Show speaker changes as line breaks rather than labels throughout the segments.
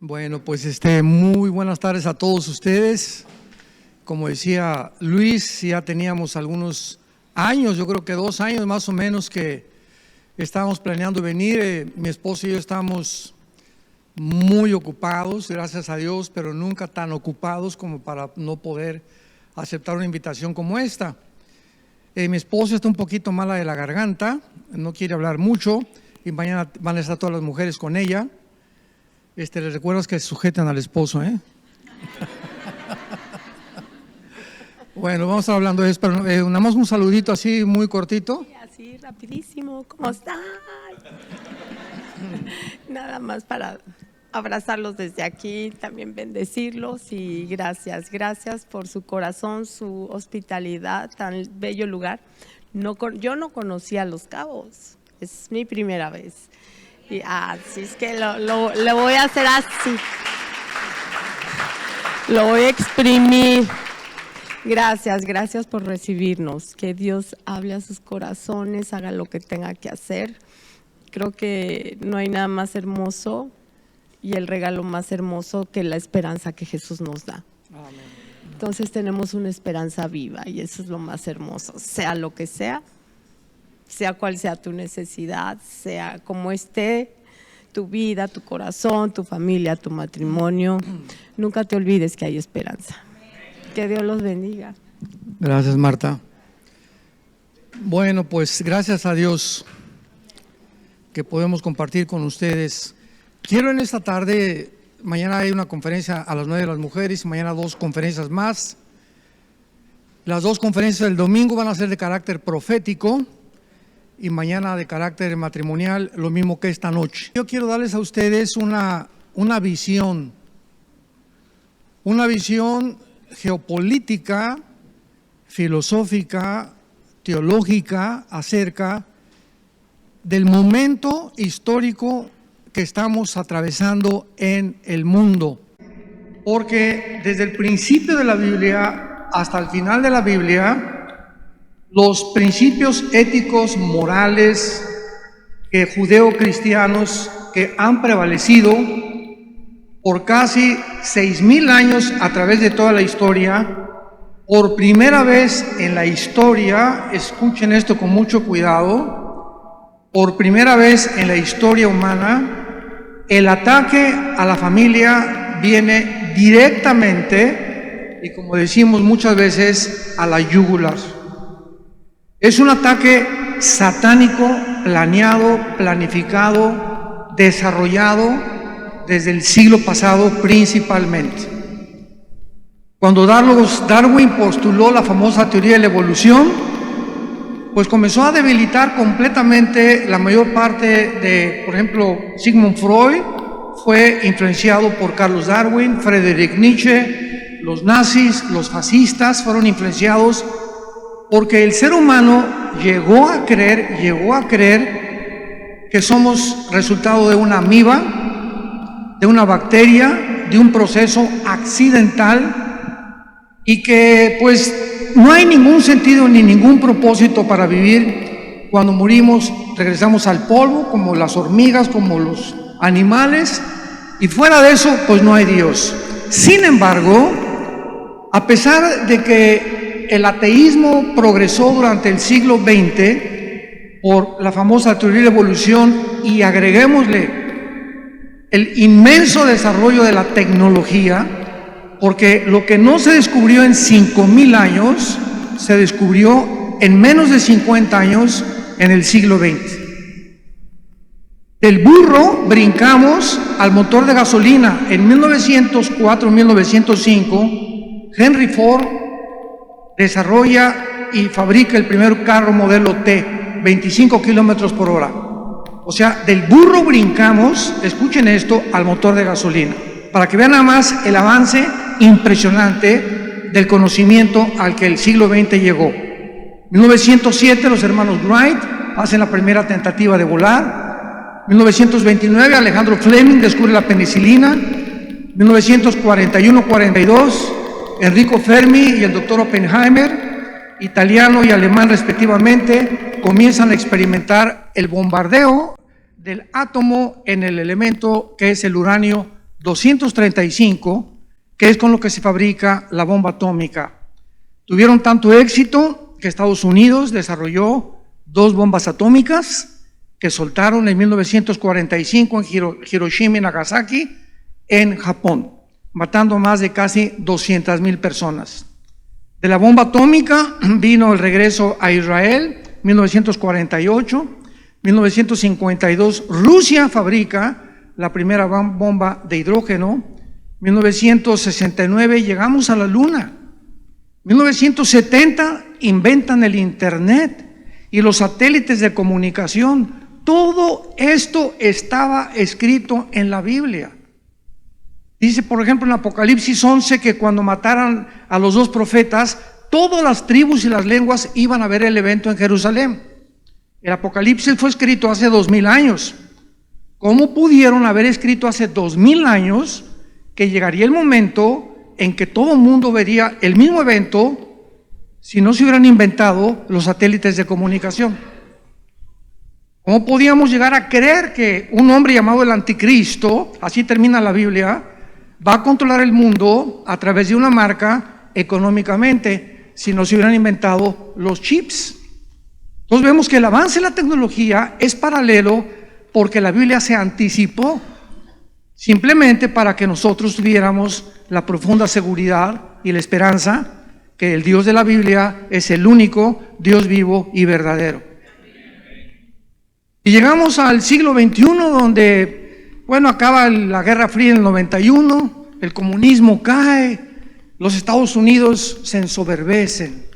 Bueno, pues muy buenas tardes a todos ustedes. Como decía Luis, ya teníamos algunos años, yo creo que 2 años más o menos que estábamos planeando venir. Mi esposo y yo estamos muy ocupados, gracias a Dios, pero nunca tan ocupados como para no poder aceptar una invitación como esta. Mi esposo está un poquito mala de la garganta, no quiere hablar mucho y mañana van a estar todas las mujeres con ella. Les recuerdas que sujetan al esposo, ¿eh? Bueno, vamos a estar hablando de eso, pero nada más un saludito así muy cortito.
Sí, así rapidísimo, ¿cómo están? Nada más para abrazarlos desde aquí, también bendecirlos y gracias por su corazón, su hospitalidad, tan bello lugar. Yo no conocía Los Cabos, es mi primera vez. Y así es que lo voy a hacer así. Lo voy a exprimir. Gracias por recibirnos. Que Dios hable a sus corazones, haga lo que tenga que hacer. Creo que no hay nada más hermoso y el regalo más hermoso que la esperanza que Jesús nos da.
Amén.
Entonces tenemos una esperanza viva y eso es lo más hermoso. Sea lo que sea cual sea tu necesidad, sea como esté tu vida, tu corazón, tu familia, tu matrimonio, nunca te olvides que hay esperanza. Que Dios los bendiga.
Gracias, Marta. Bueno, pues gracias a Dios que podemos compartir con ustedes. Quiero en esta tarde, mañana hay una conferencia a las 9 de las mujeres, mañana 2 conferencias más. Las 2 conferencias del domingo van a ser de carácter profético y mañana de carácter matrimonial, lo mismo que esta noche. Yo quiero darles a ustedes una visión geopolítica, filosófica, teológica acerca del momento histórico que estamos atravesando en el mundo. Porque desde el principio de la Biblia hasta el final de la Biblia, los principios éticos, morales, judeo-cristianos que han prevalecido por casi 6,000 años a través de toda la historia, por primera vez en la historia, escuchen esto con mucho cuidado, por primera vez en la historia humana, el ataque a la familia viene directamente, y como decimos muchas veces, a la yugular. Es un ataque satánico, planeado, planificado, desarrollado desde el siglo pasado principalmente. Cuando Darwin postuló la famosa teoría de la evolución, pues comenzó a debilitar completamente la mayor parte de, por ejemplo, Sigmund Freud fue influenciado por Carlos Darwin, Friedrich Nietzsche, los nazis, los fascistas fueron influenciados porque el ser humano llegó a creer que somos resultado de una amiba, de una bacteria, de un proceso accidental y que pues no hay ningún sentido ni ningún propósito para vivir. Cuando morimos regresamos al polvo, como las hormigas, como los animales, y fuera de eso pues no hay Dios. Sin embargo, a pesar de que el ateísmo progresó durante el siglo XX por la famosa teoría de la evolución y agreguémosle el inmenso desarrollo de la tecnología, porque lo que no se descubrió en 5,000 años, se descubrió en menos de 50 años en el siglo XX. Del burro brincamos al motor de gasolina. En 1904-1905, Henry Ford desarrolla y fabrica el primer carro modelo T, 25 kilómetros por hora. O sea, del burro brincamos, escuchen esto, al motor de gasolina, para que vean nada más el avance impresionante del conocimiento al que el siglo XX llegó. En 1907 los hermanos Wright hacen la primera tentativa de volar. En 1929 Alejandro Fleming descubre la penicilina. En 1941-42 Enrico Fermi y el doctor Oppenheimer, italiano y alemán respectivamente, comienzan a experimentar el bombardeo del átomo en el elemento que es el uranio 235, que es con lo que se fabrica la bomba atómica. Tuvieron tanto éxito que Estados Unidos desarrolló 2 bombas atómicas que soltaron en 1945 en Hiroshima y Nagasaki, en Japón, matando a más de casi 200,000 personas. De la bomba atómica vino el regreso a Israel, 1948, 1952 Rusia fabrica la primera bomba de hidrógeno, 1969 llegamos a la Luna, 1970 inventan el Internet y los satélites de comunicación. Todo esto estaba escrito en la Biblia. Dice, por ejemplo, en Apocalipsis 11 que cuando mataran a los 2 profetas, todas las tribus y las lenguas iban a ver el evento en Jerusalén. El Apocalipsis fue escrito hace 2000 años. ¿Cómo pudieron haber escrito hace 2000 años que llegaría el momento en que todo el mundo vería el mismo evento si no se hubieran inventado los satélites de comunicación? ¿Cómo podíamos llegar a creer que un hombre llamado el Anticristo, así termina la Biblia, va a controlar el mundo a través de una marca económicamente si no se hubieran inventado los chips? Entonces vemos que el avance de la tecnología es paralelo porque la Biblia se anticipó simplemente para que nosotros tuviéramos la profunda seguridad y la esperanza que el Dios de la Biblia es el único Dios vivo y verdadero. Y llegamos al siglo XXI donde, acaba la Guerra Fría en el 91, el comunismo cae, los Estados Unidos se ensoberbecen.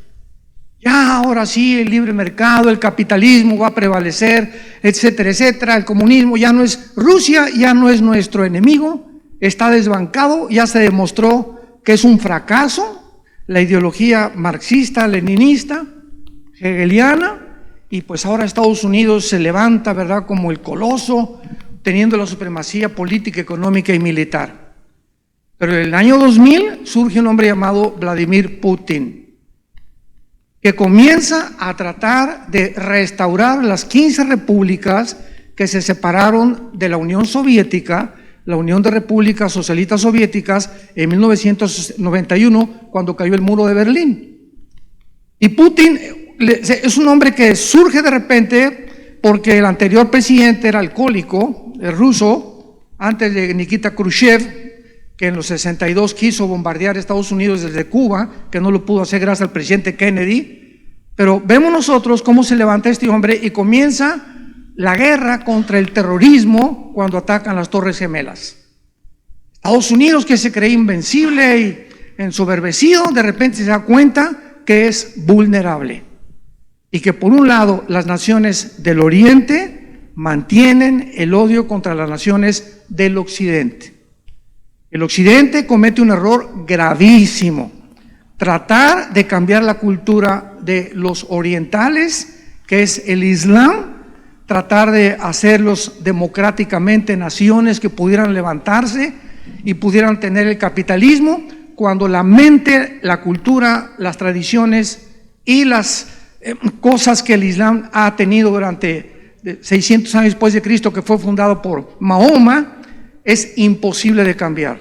Ya ahora sí el libre mercado, el capitalismo va a prevalecer, etcétera, etcétera. El comunismo ya no es, Rusia ya no es nuestro enemigo, está desbancado, ya se demostró que es un fracaso la ideología marxista, leninista, hegeliana, y pues ahora Estados Unidos se levanta, ¿verdad?, como el coloso, teniendo la supremacía política, económica y militar. Pero en el año 2000 surge un hombre llamado Vladimir Putin, que comienza a tratar de restaurar las 15 repúblicas que se separaron de la Unión Soviética, la Unión de Repúblicas Socialistas Soviéticas, en 1991, cuando cayó el muro de Berlín. Y Putin es un hombre que surge de repente porque el anterior presidente era alcohólico, el ruso, antes de Nikita Khrushchev, que en los 62 quiso bombardear Estados Unidos desde Cuba, que no lo pudo hacer gracias al presidente Kennedy. Pero vemos nosotros cómo se levanta este hombre y comienza la guerra contra el terrorismo cuando atacan las Torres Gemelas. Estados Unidos, que se cree invencible y ensoberbecido, de repente se da cuenta que es vulnerable y que por un lado las naciones del Oriente mantienen el odio contra las naciones del Occidente. El Occidente comete un error gravísimo: tratar de cambiar la cultura de los orientales, que es el Islam, tratar de hacerlos democráticamente naciones que pudieran levantarse y pudieran tener el capitalismo, cuando la mente, la cultura, las tradiciones y las cosas que el Islam ha tenido durante 600 años después de Cristo, que fue fundado por Mahoma, es imposible de cambiar.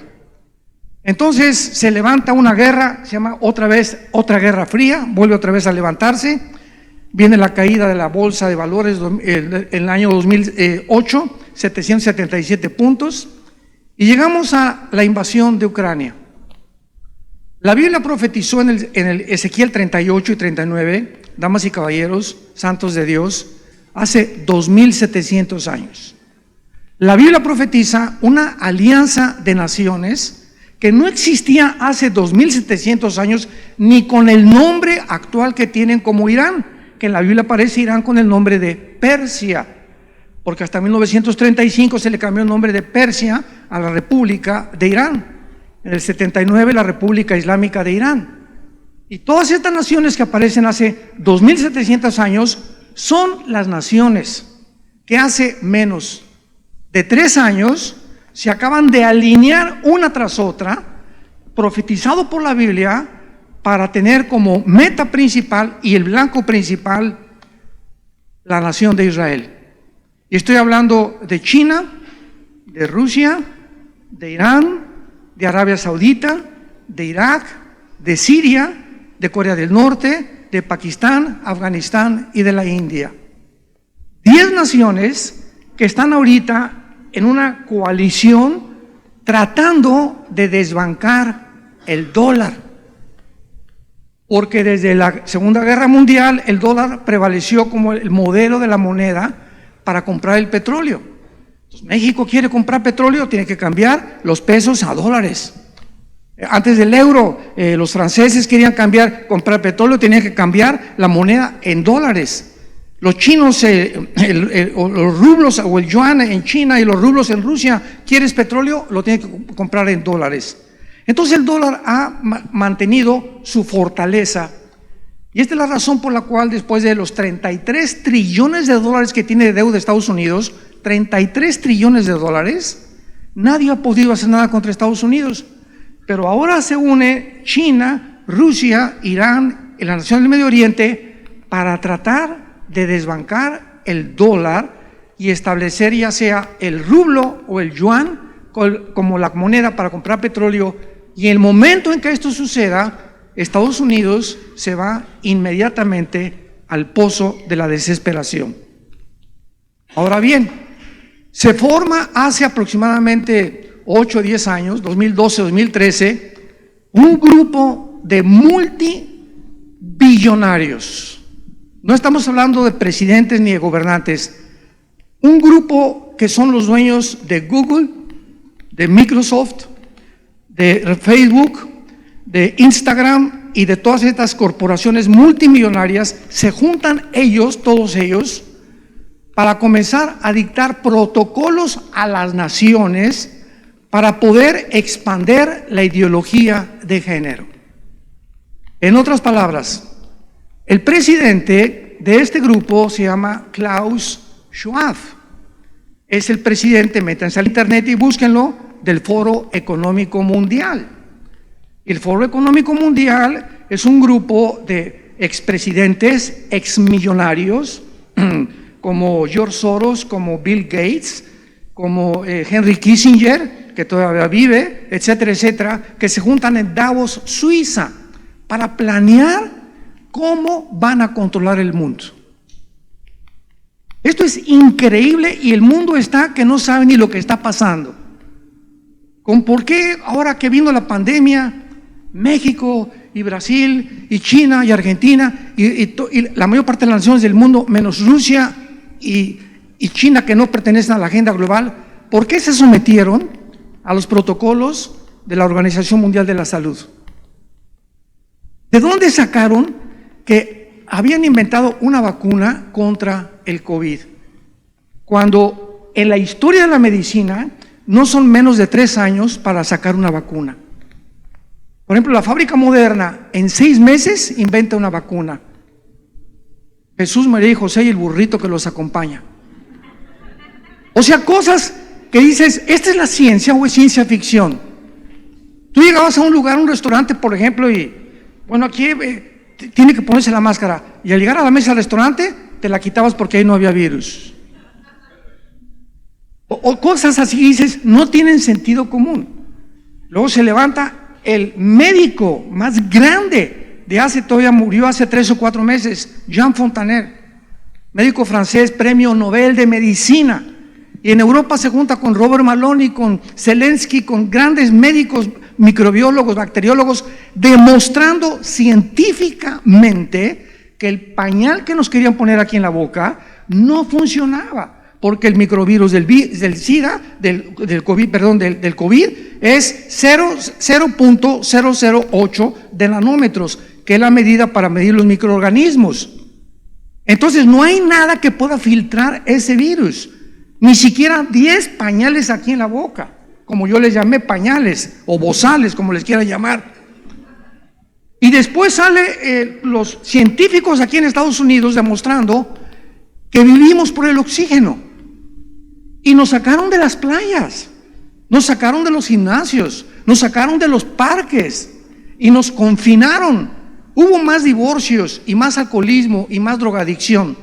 Entonces se levanta una guerra, se llama otra vez otra guerra fría, vuelve otra vez a levantarse, viene la caída de la bolsa de valores en el año 2008, 777 puntos, y llegamos a la invasión de Ucrania. La Biblia profetizó en el Ezequiel 38 y 39, damas y caballeros, santos de Dios, hace 2700 años. La Biblia profetiza una alianza de naciones que no existía hace 2700 años, ni con el nombre actual que tienen como Irán, que en la Biblia aparece Irán con el nombre de Persia, porque hasta 1935 se le cambió el nombre de Persia a la República de Irán, en el 79 la República Islámica de Irán. Y todas estas naciones que aparecen hace 2700 años son las naciones que hace menos de 3 años se acaban de alinear una tras otra, profetizado por la Biblia, para tener como meta principal y el blanco principal la nación de Israel. Y estoy hablando de China, de Rusia, de Irán, de Arabia Saudita, de Irak, de Siria, de Corea del Norte, de Pakistán, Afganistán y de la India. 10 naciones que están ahorita en una coalición tratando de desbancar el dólar. Porque desde la Segunda Guerra Mundial el dólar prevaleció como el modelo de la moneda para comprar el petróleo. Entonces, México quiere comprar petróleo, tiene que cambiar los pesos a dólares. Antes del euro, los franceses querían comprar petróleo, tenían que cambiar la moneda en dólares. Los chinos, los rublos o el yuan en China y los rublos en Rusia, ¿quieres petróleo? Lo tienes que comprar en dólares. Entonces el dólar ha mantenido su fortaleza. Y esta es la razón por la cual después de los 33 trillones de dólares que tiene de deuda Estados Unidos, 33 trillones de dólares, nadie ha podido hacer nada contra Estados Unidos. Pero ahora se une China, Rusia, Irán y la nación del Medio Oriente para tratar de desbancar el dólar y establecer ya sea el rublo o el yuan como la moneda para comprar petróleo. Y en el momento en que esto suceda, Estados Unidos se va inmediatamente al pozo de la desesperación. Ahora bien, se forma hace aproximadamente 8 o 10 años, 2012-2013, un grupo de multibillonarios. No estamos hablando de presidentes ni de gobernantes. Un grupo que son los dueños de Google, de Microsoft, de Facebook, de Instagram y de todas estas corporaciones multimillonarias, se juntan ellos, todos ellos, para comenzar a dictar protocolos a las naciones para poder expandir la ideología de género. En otras palabras, el presidente de este grupo se llama Klaus Schwab. Es el presidente, métanse al internet y búsquenlo, del Foro Económico Mundial. El Foro Económico Mundial es un grupo de expresidentes, exmillonarios, como George Soros, como Bill Gates, como Henry Kissinger, que todavía vive, etcétera, etcétera, que se juntan en Davos, Suiza, para planear cómo van a controlar el mundo. Esto es increíble y el mundo está que no sabe ni lo que está pasando. ¿Por qué ahora que vino la pandemia, México y Brasil y China y Argentina y la mayor parte de las naciones del mundo, menos Rusia y China, que no pertenecen a la agenda global, ¿por qué se sometieron a los protocolos de la Organización Mundial de la Salud? ¿De dónde sacaron que habían inventado una vacuna contra el COVID? Cuando en la historia de la medicina no son menos de 3 años para sacar una vacuna. Por ejemplo, la fábrica Moderna en 6 meses inventa una vacuna. Jesús, María y José y el burrito que los acompaña. O sea, cosas que dices, ¿esta es la ciencia o es ciencia ficción? Tú llegabas a un lugar, un restaurante, por ejemplo, y bueno, aquí tiene que ponerse la máscara. Y al llegar a la mesa del restaurante, te la quitabas porque ahí no había virus. O cosas así, dices, no tienen sentido común. Luego se levanta el médico más grande murió hace 3 o 4 meses, Jean Fontanet, médico francés, premio Nobel de Medicina. Y en Europa se junta con Robert Malone, con Zelensky, con grandes médicos, microbiólogos, bacteriólogos, demostrando científicamente que el pañal que nos querían poner aquí en la boca no funcionaba. Porque el microvirus del SIDA, del COVID es 0.008 de nanómetros, que es la medida para medir los microorganismos. Entonces no hay nada que pueda filtrar ese virus, ni siquiera 10 pañales aquí en la boca, como yo les llamé pañales, o bozales, como les quiera llamar. Y después sale los científicos aquí en Estados Unidos demostrando que vivimos por el oxígeno. Y nos sacaron de las playas, nos sacaron de los gimnasios, nos sacaron de los parques y nos confinaron. Hubo más divorcios y más alcoholismo y más drogadicción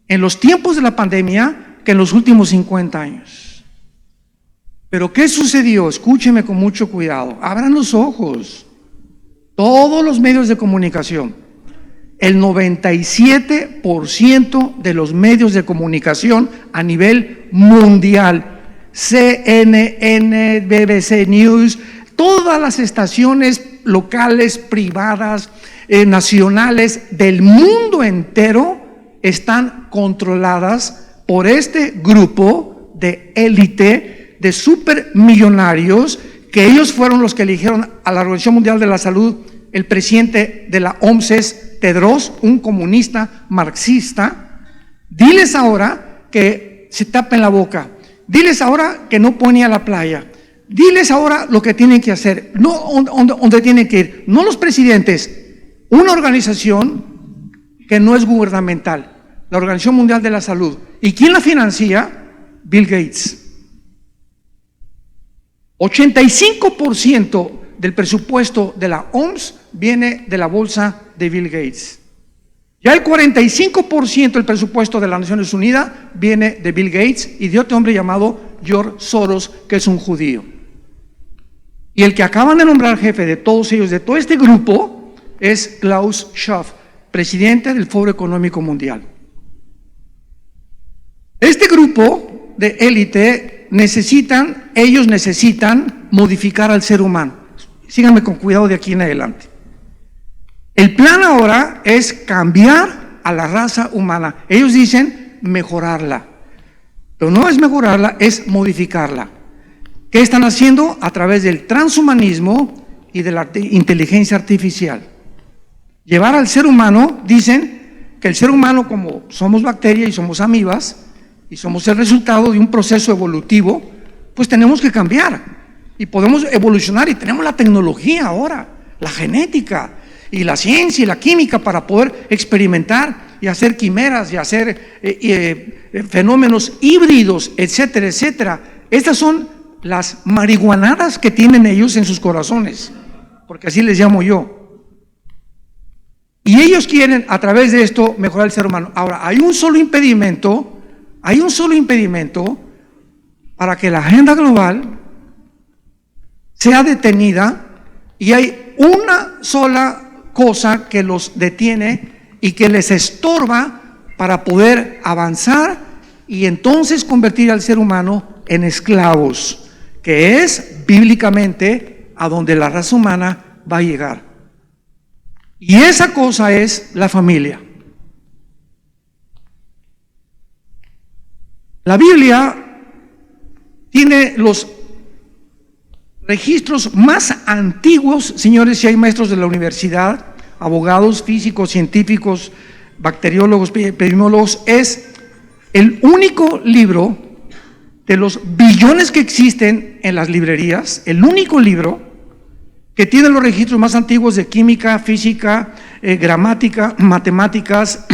en los tiempos de la pandemia que en los últimos 50 años. Pero ¿qué sucedió? Escúcheme con mucho cuidado. Abran los ojos. Todos los medios de comunicación, el 97% de los medios de comunicación a nivel mundial, CNN, BBC News, todas las estaciones locales, privadas, nacionales del mundo entero están controladas por este grupo de élite de supermillonarios, que ellos fueron los que eligieron a la Organización Mundial de la Salud. El presidente de la OMS es Tedros, un comunista marxista. Diles ahora que se tapen la boca, diles ahora que no pueden ir a la playa, diles ahora lo que tienen que hacer, no donde tienen que ir, no los presidentes, una organización que no es gubernamental, la Organización Mundial de la Salud. ¿Y quién la financia? Bill Gates. 85% del presupuesto de la OMS viene de la bolsa de Bill Gates. Ya el 45% del presupuesto de las Naciones Unidas viene de Bill Gates y de otro hombre llamado George Soros, que es un judío. Y el que acaban de nombrar jefe de todos ellos, de todo este grupo, es Klaus Schwab, presidente del Foro Económico Mundial. Este grupo de élite ellos necesitan modificar al ser humano. Síganme con cuidado de aquí en adelante. El plan ahora es cambiar a la raza humana. Ellos dicen mejorarla, pero no es mejorarla, es modificarla. ¿Qué están haciendo? A través del transhumanismo y de la inteligencia artificial. Llevar al ser humano, dicen que el ser humano, como somos bacterias y somos amibas, y somos el resultado de un proceso evolutivo, pues tenemos que cambiar y podemos evolucionar, y tenemos la tecnología ahora, la genética y la ciencia y la química para poder experimentar y hacer quimeras y hacer fenómenos híbridos, etcétera, etcétera. Estas son las marihuanadas que tienen ellos en sus corazones, porque así les llamo yo. Y ellos quieren a través de esto mejorar el ser humano. Ahora, hay un solo impedimento para que la agenda global sea detenida, y hay una sola cosa que los detiene y que les estorba para poder avanzar y entonces convertir al ser humano en esclavos, que es bíblicamente a donde la raza humana va a llegar. Y esa cosa es la familia. La Biblia tiene los registros más antiguos, señores, si hay maestros de la universidad, abogados, físicos, científicos, bacteriólogos, epidemiólogos. Es el único libro de los billones que existen en las librerías, el único libro que tiene los registros más antiguos de química, física, gramática, matemáticas,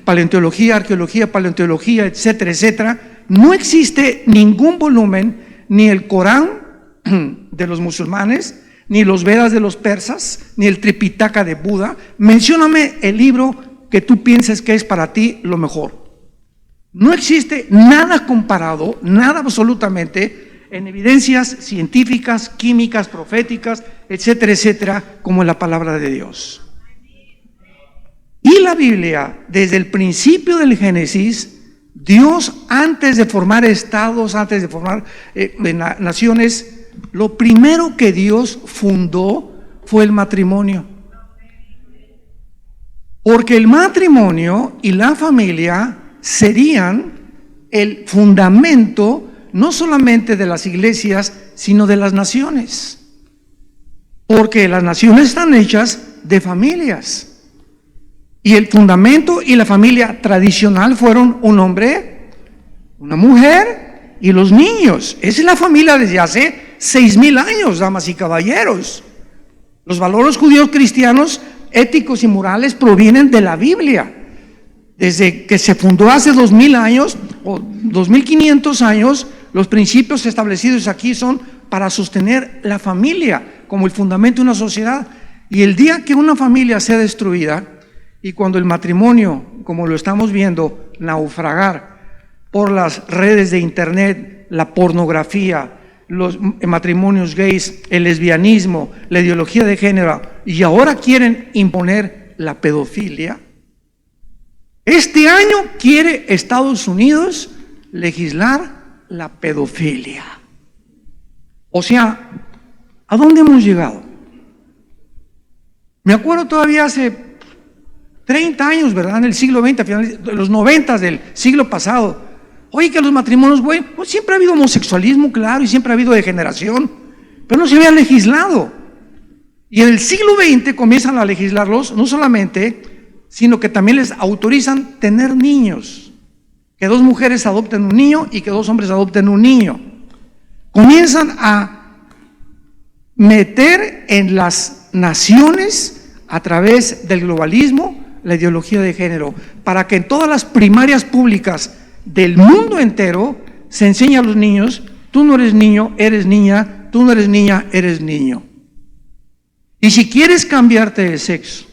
paleontología, arqueología, paleontología, etcétera, etcétera. No existe ningún volumen, ni el Corán de los musulmanes, ni los Vedas de los persas, ni el Tripitaka de Buda. Mencióname el libro que tú pienses que es para ti lo mejor. No existe nada comparado, nada absolutamente, en evidencias científicas, químicas, proféticas, etcétera, etcétera, como en la palabra de Dios. Y la Biblia, desde el principio del Génesis, Dios, antes de formar estados, antes de formar naciones, lo primero que Dios fundó fue el matrimonio. Porque el matrimonio y la familia serían el fundamento no solamente de las iglesias, sino de las naciones. Porque las naciones están hechas de familias. Y el fundamento y la familia tradicional fueron un hombre, una mujer y los niños. Esa es la familia desde hace 6,000 años, damas y caballeros. Los valores judíos cristianos, éticos y morales provienen de la Biblia. Desde que se fundó hace 2,000 años o 2,500 años, los principios establecidos aquí son para sostener la familia como el fundamento de una sociedad. Y el día que una familia sea destruida, y cuando el matrimonio, como lo estamos viendo, naufragar por las redes de internet, la pornografía, los matrimonios gays, el lesbianismo, la ideología de género, y ahora quieren imponer la pedofilia. Este año quiere Estados Unidos legislar la pedofilia. O sea, ¿a dónde hemos llegado? Me acuerdo todavía hace 30 años, ¿verdad? En el siglo XX, a finales de los 90 del siglo pasado. Oye, que los matrimonios, güey, pues siempre ha habido homosexualismo, claro, y siempre ha habido degeneración, pero no se había legislado. Y en el siglo XX comienzan a legislarlos, no solamente, sino que también les autorizan tener niños. Que dos mujeres adopten un niño y que dos hombres adopten un niño. Comienzan a meter en las naciones, a través del globalismo, la ideología de género, para que en todas las primarias públicas del mundo entero se enseñe a los niños: tú no eres niño, eres niña; tú no eres niña, eres niño. Y si quieres cambiarte de sexo,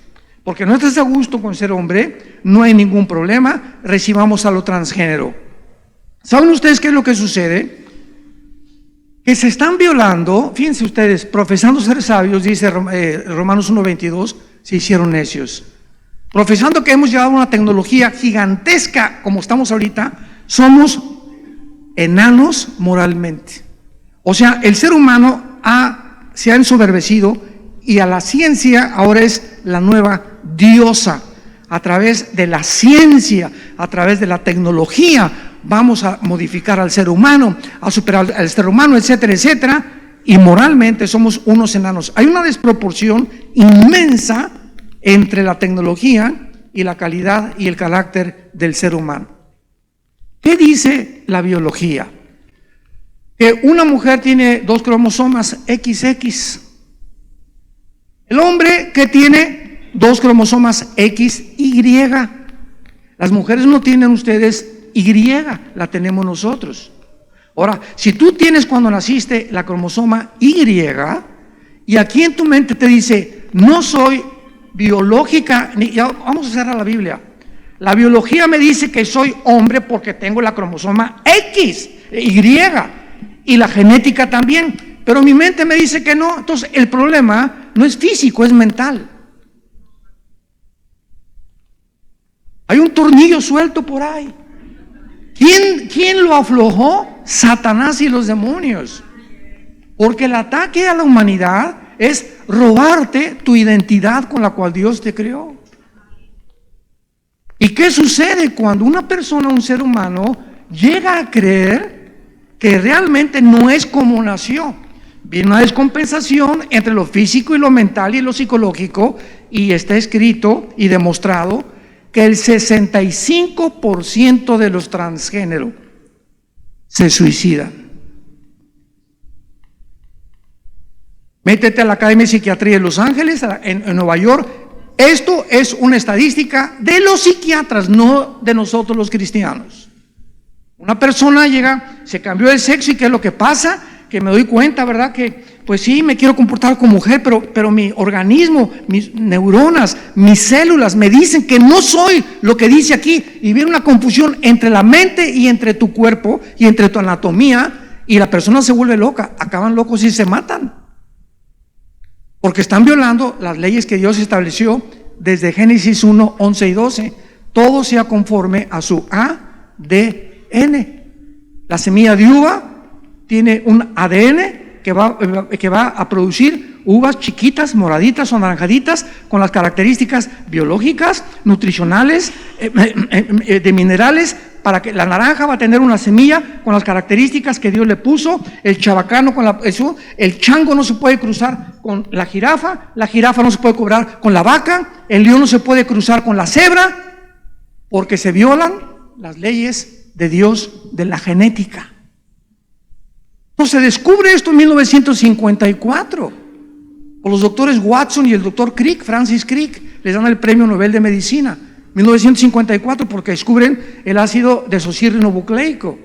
porque no estás a gusto con ser hombre, no hay ningún problema, recibamos a lo transgénero. ¿Saben ustedes qué es lo que sucede? Que se están violando, fíjense ustedes, profesando ser sabios, dice Romanos 1:22, se hicieron necios. Profesando que hemos llegado a una tecnología gigantesca como estamos ahorita, somos enanos moralmente. O sea, el ser humano se ha ensoberbecido, y a la ciencia ahora es la nueva diosa. A través de la ciencia, a través de la tecnología, vamos a modificar al ser humano, a superar al ser humano, etcétera, etcétera, y moralmente somos unos enanos. Hay una desproporción inmensa entre la tecnología y la calidad y el carácter del ser humano. ¿Qué dice la biología? Que una mujer tiene 2 cromosomas XX. El hombre que tiene 2 cromosomas XY. Las mujeres no tienen ustedes Y, la tenemos nosotros. Ahora, si tú tienes cuando naciste la cromosoma Y, y aquí en tu mente te dice: no soy biológica, ya vamos a cerrar la Biblia. La biología me dice que soy hombre porque tengo la cromosoma X, Y, y la genética también, pero mi mente me dice que no. Entonces el problema no es físico, es mental. Hay un tornillo suelto por ahí. ¿Quién lo aflojó? Satanás y los demonios. Porque el ataque a la humanidad es robarte tu identidad con la cual Dios te creó. ¿Y qué sucede cuando una persona, un ser humano, llega a creer que realmente no es como nació? Viene una descompensación entre lo físico y lo mental y lo psicológico, y está escrito y demostrado que el 65% de los transgéneros se suicidan. Métete a la Academia de Psiquiatría de Los Ángeles, en Nueva York. Esto es una estadística de los psiquiatras, no de nosotros los cristianos. Una persona llega, se cambió de sexo, y ¿qué es lo que pasa? Que me doy cuenta, ¿verdad? Que pues sí, me quiero comportar como mujer, pero mi organismo, mis neuronas, mis células me dicen que no soy lo que dice aquí, y viene una confusión entre la mente y entre tu cuerpo y entre tu anatomía, y la persona se vuelve loca, acaban locos y se matan, porque están violando las leyes que Dios estableció desde Génesis 1, 11 y 12. Todo sea conforme a su ADN. La semilla de uva tiene un ADN que va a producir uvas chiquitas, moraditas o naranjaditas, con las características biológicas, nutricionales, de minerales, para que la naranja va a tener una semilla con las características que Dios le puso. El chabacano el chango no se puede cruzar con la jirafa no se puede cruzar con la vaca, el león no se puede cruzar con la cebra, porque se violan las leyes de Dios de la genética. Entonces se descubre esto en 1954 por los doctores Watson y el doctor Crick, Francis Crick. Les dan el premio Nobel de Medicina 1954 porque descubren el ácido desoxirribonucleico,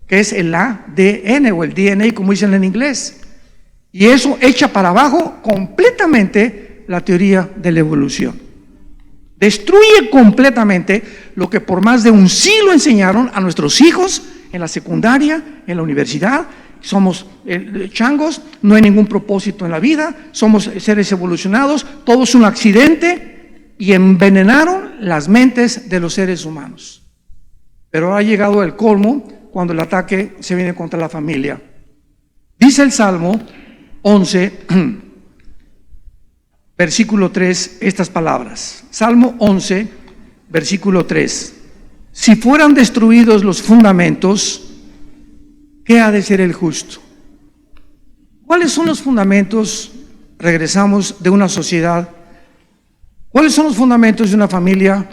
que es el ADN o el DNA, como dicen en inglés, y eso echa para abajo completamente la teoría de la evolución. Destruye completamente lo que por más de un siglo enseñaron a nuestros hijos en la secundaria, en la universidad, somos changos, no hay ningún propósito en la vida, somos seres evolucionados, todo es un accidente, y envenenaron las mentes de los seres humanos. Pero ha llegado el colmo cuando el ataque se viene contra la familia. Dice el Salmo 11, versículo 3, estas palabras. Salmo 11, versículo 3. Si fueran destruidos los fundamentos, ¿qué ha de ser el justo? ¿Cuáles son los fundamentos? Regresamos de una sociedad. ¿Cuáles son los fundamentos de una familia?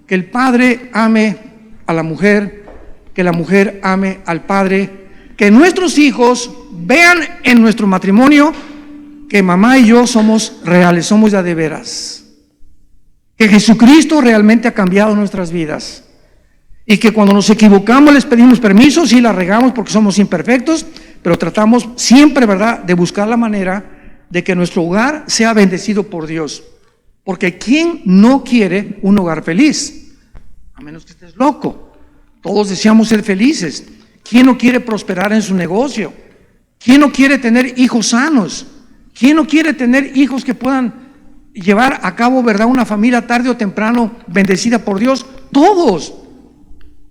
Que el padre ame a la mujer, que la mujer ame al padre, que nuestros hijos vean en nuestro matrimonio que mamá y yo somos reales, somos de veras, que Jesucristo realmente ha cambiado nuestras vidas, y que cuando nos equivocamos les pedimos permiso, sí la regamos porque somos imperfectos, pero tratamos siempre, ¿verdad?, de buscar la manera de que nuestro hogar sea bendecido por Dios. Porque ¿quién no quiere un hogar feliz? A menos que estés loco. Todos deseamos ser felices. ¿Quién no quiere prosperar en su negocio? ¿Quién no quiere tener hijos sanos? ¿Quién no quiere tener hijos que puedan llevar a cabo, ¿verdad?, una familia tarde o temprano bendecida por Dios? Todos.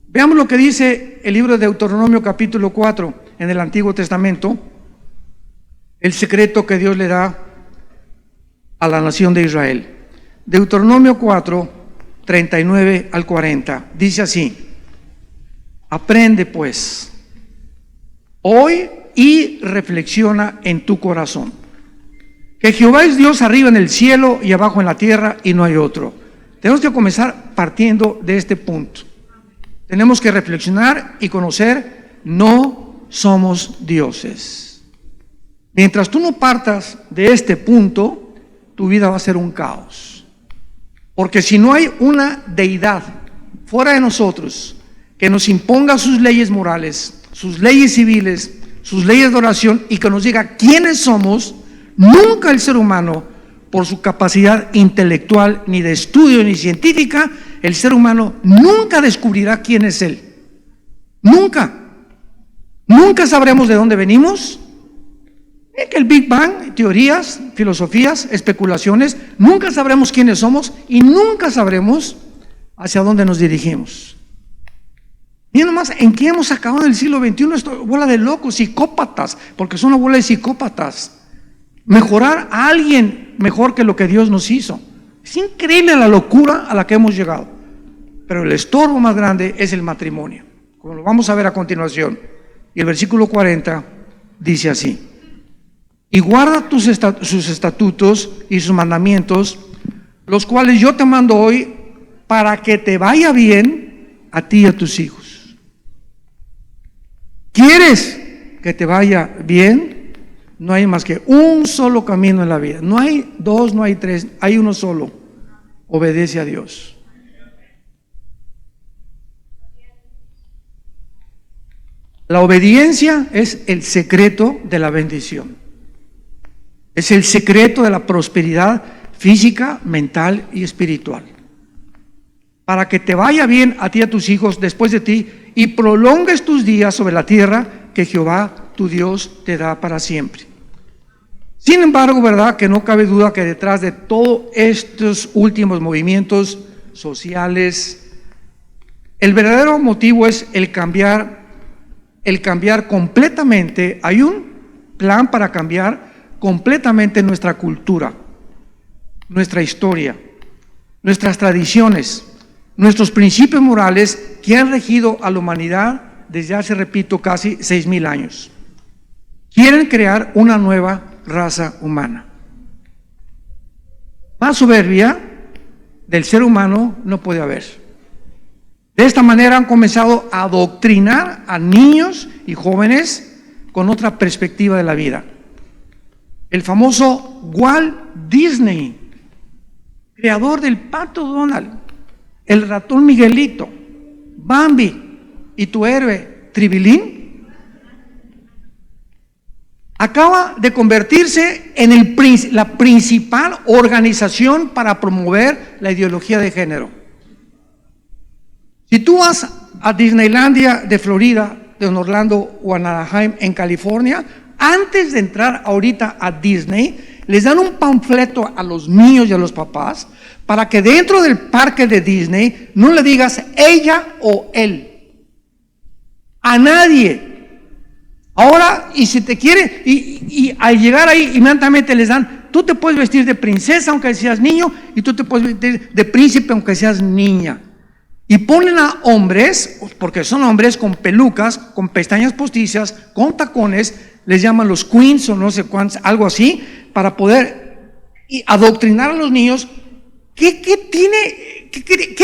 Veamos lo que dice el libro de Deuteronomio capítulo 4 en el Antiguo Testamento, el secreto que Dios le da a la nación de Israel. Deuteronomio 4, 39 al 40, dice así: aprende pues hoy y reflexiona en tu corazón que Jehová es Dios arriba en el cielo y abajo en la tierra, y no hay otro. Tenemos que comenzar partiendo de este punto. Tenemos que reflexionar y conocer, no somos dioses. Mientras tú no partas de este punto, tu vida va a ser un caos. Porque si no hay una deidad fuera de nosotros que nos imponga sus leyes morales, sus leyes civiles, sus leyes de oración, y que nos diga quiénes somos, nunca el ser humano, por su capacidad intelectual, ni de estudio, ni científica, el ser humano nunca descubrirá quién es él. Nunca. Nunca sabremos de dónde venimos. Que el Big Bang, teorías, filosofías, especulaciones, nunca sabremos quiénes somos y nunca sabremos hacia dónde nos dirigimos. Miren nomás en qué hemos acabado en el siglo XXI, esta bola de locos, psicópatas, porque son una bola de psicópatas. Mejorar a alguien mejor que lo que Dios nos hizo. Es increíble la locura a la que hemos llegado. Pero el estorbo más grande es el matrimonio, como lo vamos a ver a continuación. Y el versículo 40 dice así: y guarda sus estatutos y sus mandamientos, los cuales yo te mando hoy, para que te vaya bien a ti y a tus hijos. ¿Quieres que te vaya bien? No hay más que un solo camino en la vida. No hay dos, no hay tres, hay uno solo. Obedece a Dios. La obediencia es el secreto de la bendición. Es el secreto de la prosperidad física, mental y espiritual. Para que te vaya bien a ti y a tus hijos después de ti, y prolongues tus días sobre la tierra que Jehová tu Dios te da para siempre. Sin embargo, verdad que no cabe duda que detrás de todos estos últimos movimientos sociales, el verdadero motivo es el cambiar completamente. Hay un plan para cambiar completamente nuestra cultura, nuestra historia, nuestras tradiciones, nuestros principios morales que han regido a la humanidad desde hace, repito, casi 6,000 años. Quieren crear una nueva raza humana. Más soberbia del ser humano no puede haber. De esta manera han comenzado a adoctrinar a niños y jóvenes con otra perspectiva de la vida. El famoso Walt Disney, creador del Pato Donald, el ratón Miguelito, Bambi y tu héroe Tribilín, acaba de convertirse en la principal organización para promover la ideología de género. Si tú vas a Disneylandia de Florida, de Orlando o Anaheim en California, antes de entrar ahorita a Disney, les dan un panfleto a los niños y a los papás para que dentro del parque de Disney no le digas ella o él, a nadie. Ahora, y si te quiere, y al llegar ahí inmediatamente les dan, tú te puedes vestir de princesa aunque seas niño, y tú te puedes vestir de príncipe aunque seas niña. Y ponen a hombres, porque son hombres con pelucas, con pestañas postizas, con tacones, les llaman los queens o no sé cuántos, algo así, para poder adoctrinar a los niños. ¿Qué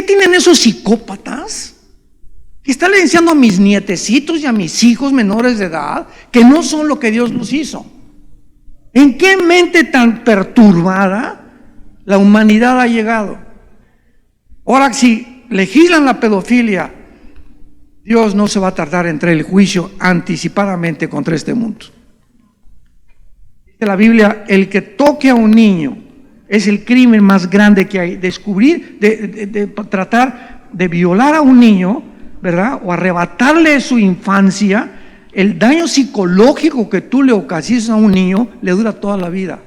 tienen esos psicópatas? Que están enseñando a mis nietecitos y a mis hijos menores de edad que no son lo que Dios los hizo. ¿En qué mente tan perturbada la humanidad ha llegado? Ahora, si legislan la pedofilia, Dios no se va a tardar en traer el juicio anticipadamente contra este mundo. Dice la Biblia, el que toque a un niño es el crimen más grande que hay. Descubrir, de tratar de violar a un niño, ¿verdad? O arrebatarle su infancia, el daño psicológico que tú le ocasionas a un niño le dura toda la vida.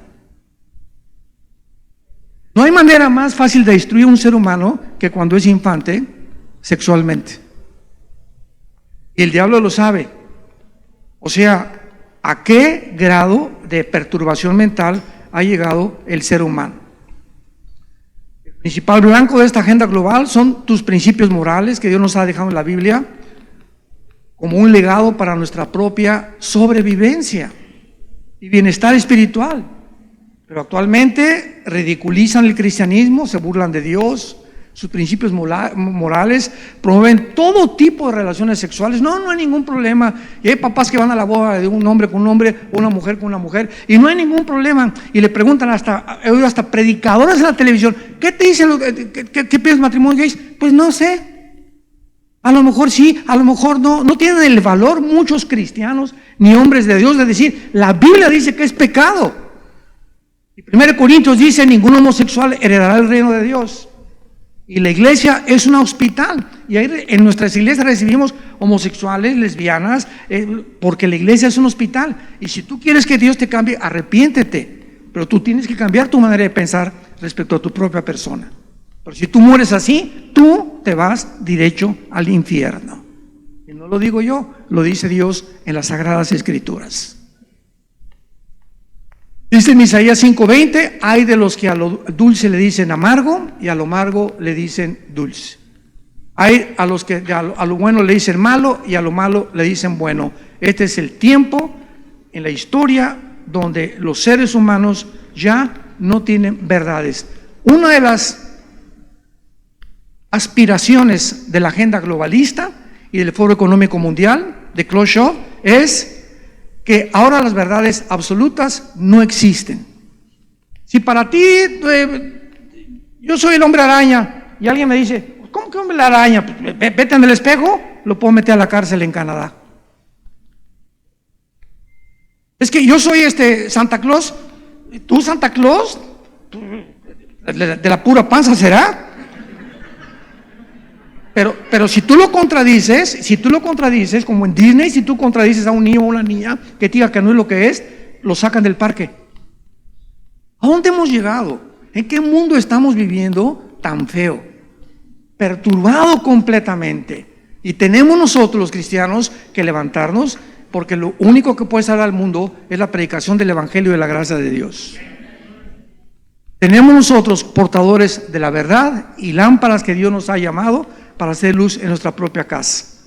No hay manera más fácil de destruir a un ser humano que cuando es infante sexualmente. Y el diablo lo sabe. O sea, ¿a qué grado de perturbación mental ha llegado el ser humano? El principal blanco de esta agenda global son tus principios morales que Dios nos ha dejado en la Biblia como un legado para nuestra propia sobrevivencia y bienestar espiritual. Pero actualmente ridiculizan el cristianismo, se burlan de Dios, sus principios morales, promueven todo tipo de relaciones sexuales. No hay ningún problema. Y hay papás que van a la boda de un hombre con un hombre, o una mujer con una mujer, y no hay ningún problema. Y le preguntan he oído hasta predicadores en la televisión, ¿qué te dicen? ¿Qué piensas matrimonio gays? Pues no sé. A lo mejor sí, a lo mejor no. No tienen el valor muchos cristianos ni hombres de Dios de decir, la Biblia dice que es pecado. Y 1 Corintios dice, ningún homosexual heredará el reino de Dios. Y la iglesia es un hospital. Y ahí en nuestras iglesias recibimos homosexuales, lesbianas, porque la iglesia es un hospital. Y si tú quieres que Dios te cambie, arrepiéntete. Pero tú tienes que cambiar tu manera de pensar respecto a tu propia persona. Pero si tú mueres así, tú te vas derecho al infierno. Y no lo digo yo, lo dice Dios en las Sagradas Escrituras. Dice en Isaías 5:20, hay de los que a lo dulce le dicen amargo y a lo amargo le dicen dulce. Hay a los que a lo bueno le dicen malo y a lo malo le dicen bueno. Este es el tiempo en la historia donde los seres humanos ya no tienen verdades. Una de las aspiraciones de la agenda globalista y del Foro Económico Mundial de Klaus Schwab es que ahora las verdades absolutas no existen. Si para ti yo soy el hombre araña y alguien me dice, ¿cómo que hombre araña? Pues, vete en el espejo, lo puedo meter a la cárcel en Canadá. Es que yo soy Santa Claus, ¿tú Santa Claus? ¿De la pura panza será? Pero si tú lo contradices, como en Disney, si tú contradices a un niño o una niña que diga que no es lo que es, lo sacan del parque. ¿A dónde hemos llegado? ¿En qué mundo estamos viviendo tan feo? Perturbado completamente. Y tenemos nosotros los cristianos que levantarnos, porque lo único que puede salvar al mundo es la predicación del Evangelio y de la gracia de Dios. Tenemos nosotros portadores de la verdad y lámparas que Dios nos ha llamado para hacer luz en nuestra propia casa.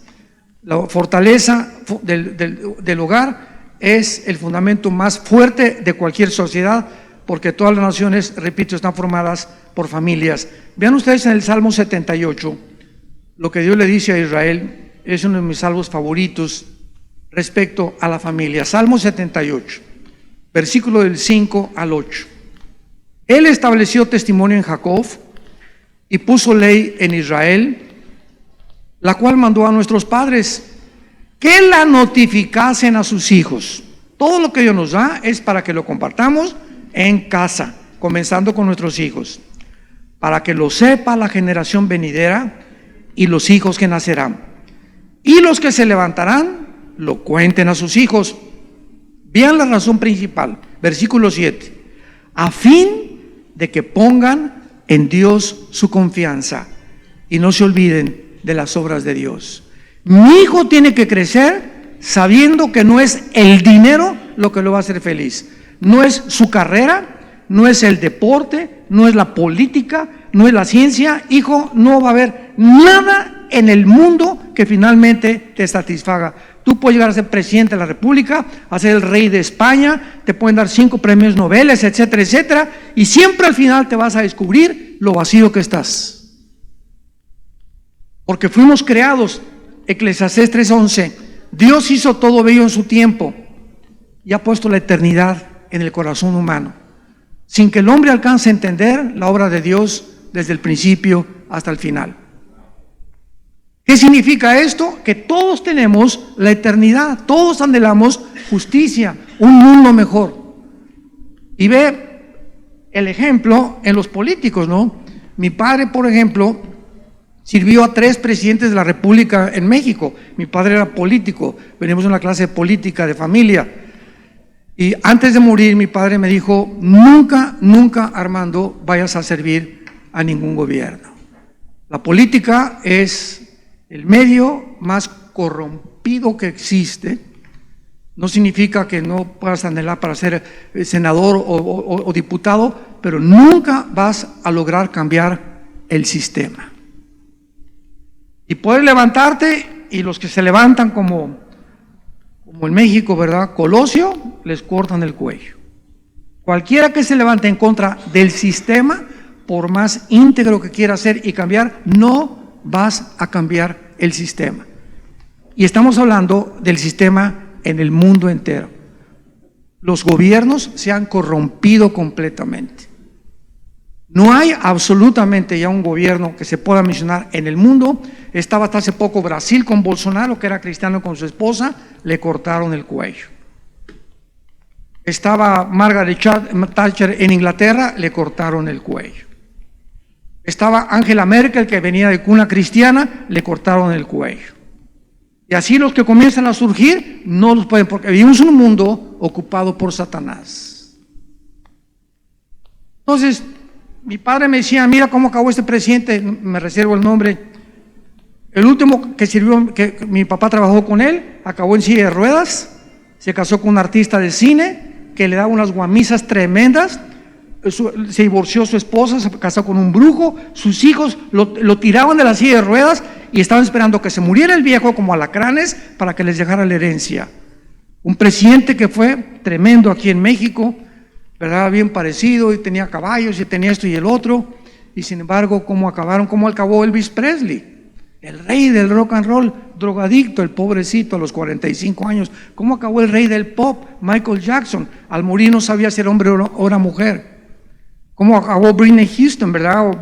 La fortaleza del hogar es el fundamento más fuerte de cualquier sociedad, porque todas las naciones, repito, están formadas por familias. Vean ustedes en el Salmo 78, lo que Dios le dice a Israel, es uno de mis salmos favoritos respecto a la familia. Salmo 78, versículo del 5 al 8. Él estableció testimonio en Jacob y puso ley en Israel, la cual mandó a nuestros padres que la notificasen a sus hijos. Todo lo que Dios nos da es para que lo compartamos en casa, comenzando con nuestros hijos, para que lo sepa la generación venidera y los hijos que nacerán, y los que se levantarán lo cuenten a sus hijos. Vean la razón principal, versículo 7, a fin de que pongan en Dios su confianza y no se olviden de las obras de Dios. Mi hijo tiene que crecer sabiendo que no es el dinero lo que lo va a hacer feliz, no es su carrera, no es el deporte, no es la política, no es la ciencia. Hijo, no va a haber nada en el mundo que finalmente te satisfaga. Tú puedes llegar a ser presidente de la República, a ser el rey de España, te pueden dar 5 premios Nobel, etcétera, etcétera, y siempre al final te vas a descubrir lo vacío que estás. Porque fuimos creados, Eclesiastés 3:11, Dios hizo todo bello en su tiempo y ha puesto la eternidad en el corazón humano, sin que el hombre alcance a entender la obra de Dios desde el principio hasta el final. ¿Qué significa esto? Que todos tenemos la eternidad, todos anhelamos justicia, un mundo mejor. Y ve el ejemplo en los políticos, ¿no? Mi padre, por ejemplo, sirvió a 3 presidentes de la República en México. Mi padre era político, venimos de una clase de política de familia. Y antes de morir, mi padre me dijo, nunca, Armando, vayas a servir a ningún gobierno. La política es el medio más corrompido que existe. No significa que no puedas anhelar para ser senador o diputado, pero nunca vas a lograr cambiar el sistema. Y puedes levantarte, y los que se levantan como en México, ¿verdad? Colosio, les cortan el cuello. Cualquiera que se levante en contra del sistema, por más íntegro que quiera ser y cambiar, no vas a cambiar el sistema. Y estamos hablando del sistema en el mundo entero. Los gobiernos se han corrompido completamente. No hay absolutamente ya un gobierno que se pueda mencionar en el mundo. Estaba hasta hace poco Brasil con Bolsonaro, que era cristiano, con su esposa, le cortaron el cuello. Estaba Margaret Thatcher en Inglaterra, le cortaron el cuello. Estaba Angela Merkel, que venía de cuna cristiana, le cortaron el cuello. Y así los que comienzan a surgir no los pueden, porque vivimos en un mundo ocupado por Satanás. Entonces, mi padre me decía, mira cómo acabó este presidente, me reservo el nombre. El último que sirvió, que mi papá trabajó con él, acabó en silla de ruedas, se casó con un artista de cine que le daba unas guamisas tremendas, se divorció su esposa, se casó con un brujo, sus hijos lo tiraban de la silla de ruedas y estaban esperando que se muriera el viejo como alacranes para que les dejara la herencia. Un presidente que fue tremendo aquí en México, ¿verdad? Bien parecido, y tenía caballos y tenía esto y el otro, y sin embargo, ¿cómo acabó Elvis Presley? El rey del rock and roll, drogadicto, el pobrecito a los 45 años. ¿Cómo acabó el rey del pop, Michael Jackson? Al morir no sabía si era hombre o era mujer. ¿Cómo acabó Britney Houston, verdad?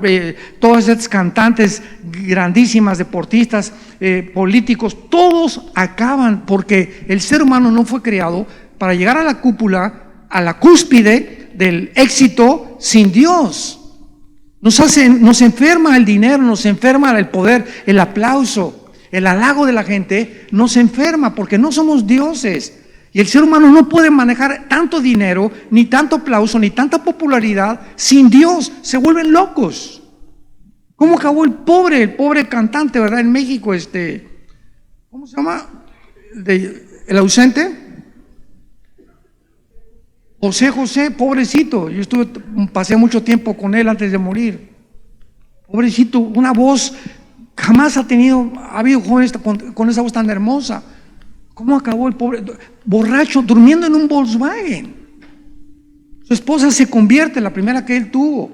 Todas estas cantantes grandísimas, deportistas, políticos, todos acaban porque el ser humano no fue creado para llegar a la cúpula, a la cúspide del éxito sin Dios. Nos enferma el dinero, nos enferma el poder, el aplauso, el halago de la gente, nos enferma porque no somos dioses. Y el ser humano no puede manejar tanto dinero, ni tanto aplauso, ni tanta popularidad sin Dios. Se vuelven locos. ¿Cómo acabó el pobre cantante, verdad? En México, ¿cómo se llama? El ausente. José, pobrecito. Yo pasé mucho tiempo con él antes de morir. Pobrecito, una voz, jamás ha habido jóvenes con esa voz tan hermosa. ¿Cómo acabó el pobre? Borracho, durmiendo en un Volkswagen. Su esposa se convierte, la primera que él tuvo.